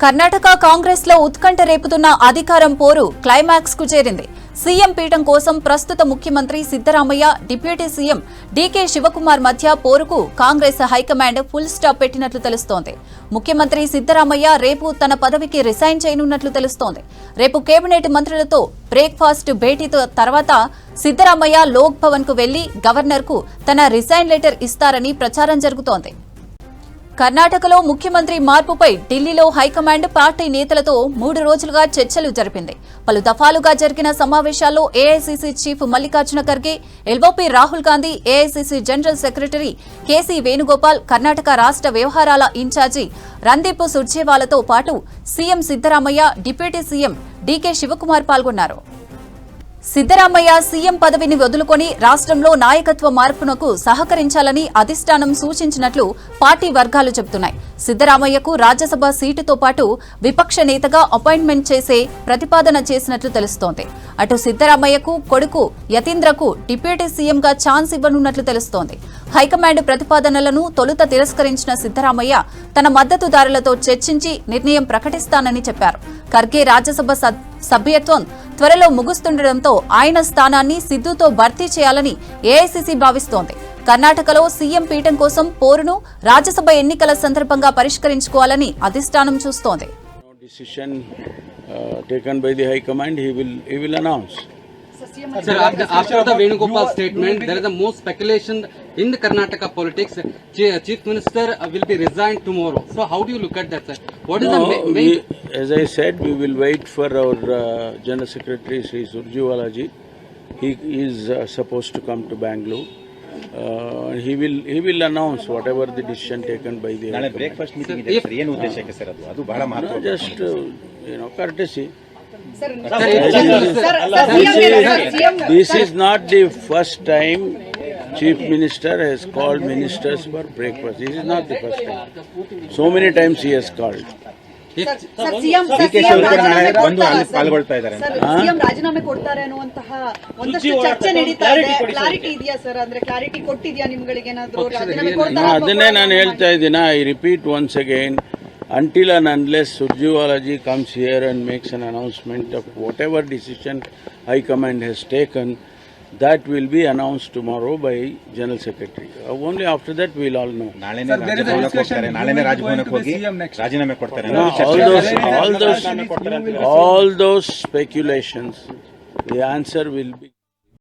కర్ణాటక కాంగ్రెస్ లో ఉత్కంఠ రేపుతున్న అధికారం పోరు క్లైమాక్స్ కు చేరింది. సీఎం పీఠం కోసం ప్రస్తుత ముఖ్యమంత్రి సిద్దరామయ్య, డిప్యూటీ సీఎం డీకే శివకుమార్ మధ్య పోరుకు కాంగ్రెస్ హైకమాండ్ ఫుల్ స్టాప్ పెట్టినట్లు తెలుస్తోంది. ముఖ్యమంత్రి సిద్దరామయ్య రేపు తన పదవికి రిజైన్ చేయనున్నట్లు తెలుస్తోంది. రేపు కేబినెట్ మంత్రులతో బ్రేక్ఫాస్ట్ భేటీతో తర్వాత సిద్దరామయ్య లోక్ భవన్ కు వెళ్లి గవర్నర్ కు తన రిజైన్ లెటర్ ఇస్తారని ప్రచారం జరుగుతోంది. కర్ణాటకలో ముఖ్యమంత్రి మార్పుపై ఢిల్లీలో హైకమాండ్ పార్టీ నేతలతో 3 రోజులుగా చర్చలు జరిపింది. పలు దఫాలుగా జరిగిన సమావేశాల్లో AICC chief Mallikarjun Kharge, LOP Rahul Gandhi, AICC general secretary KC Venugopal, Karnataka రాష్ట్ర వ్యవహారాల ఇన్ఛార్జి రందీప్ సుర్జేవాలాతో పాటు CM Siddaramaiah, deputy CM DK Shivakumar పాల్గొన్నారు. సిద్దరామయ్య సీఎం పదవిని వదులుకొని రాష్ట్రంలో నాయకత్వ మార్పునకు సహకరించాలని అధిష్టానం సూచించినట్లు పార్టీ వర్గాలు చెబుతున్నాయి. సిద్దరామయ్యకు రాజ్యసభ సీటుతో పాటు విపక్ష నేతగా అపాయింట్మెంట్ చేసే ప్రతిపాదన చేసినట్లు తెలుస్తోంది. అటు సిద్దరామయ్యకు కొడుకు యతీంద్రకు డిప్యూటీ సీఎంగా ఛాన్స్ ఇవ్వనున్నట్లు తెలుస్తోంది. హైకమాండ్ ప్రతిపాదనలను తొలుత తిరస్కరించిన సిద్దరామయ్య తన మద్దతుదారులతో చర్చించి నిర్ణయం ప్రకటిస్తానని చెప్పారు. ఖర్గే రాజ్యసభ సభ్యత్వం త్వరలో ముగుస్తుండటంతో ఆయన స్థానాన్ని సిద్దుతో భర్తీ చేయాలని ఏఐసీసీ భావిస్తోంది. కర్ణాటకలో సీఎం పీఠం కోసం పోరును రాజ్యసభ ఎన్నికల సందర్భంగా పరిష్కరించుకోవాలని అధిష్టానం చూస్తోంది. Sir, after the Venugopal statement, there is the most speculation in the Karnataka politics. Chief Minister will be resigned tomorrow. So, how do you look at that, sir? What is the main? As I said, we will wait for our General Secretary Sri Surjewala ji. He is supposed to come to Bangalore. He will announce whatever the decision taken by the. Nale breakfast meeting ide sir. ಏನು ಉದ್ದೇಶಕ್ಕೆ sir ಅದು? ಅದು ಬಹಳ ಮಹತ್ವ. Just courtesy. This is not the first time Chief Minister has called ministers for breakfast. This is not the first time. So many times he has called. ರಾಜೀನಾಮೆ ಕೊಡ್ತಾರೆ ಅನ್ನುವಂತಹ ಒಂದಷ್ಟು ಚರ್ಚೆ ನಡೀತಾ ಇದೆ. ಕ್ಲಾರಿಟಿ ಇದೆಯಾ ಸರ್? ಅಂದ್ರೆ ಕ್ಲಾರಿಟಿ ಕೊಟ್ಟಿದ್ಯಾ ನಿಮ್ಗಳಿಗೆ ಏನಾದ್ರು ರಾಜೀನಾಮೆ ಕೊಡ್ತಾರೆ? ಅದನ್ನೇ ನಾನು ಹೇಳ್ತಾ ಇದ್ದೀನ. I repeat once again, until and unless Surjewala ji comes here and makes an announcement of whatever decision High Command has taken, that will be announced tomorrow by General Secretary. Only after that we will all know. All those speculations, the answer will be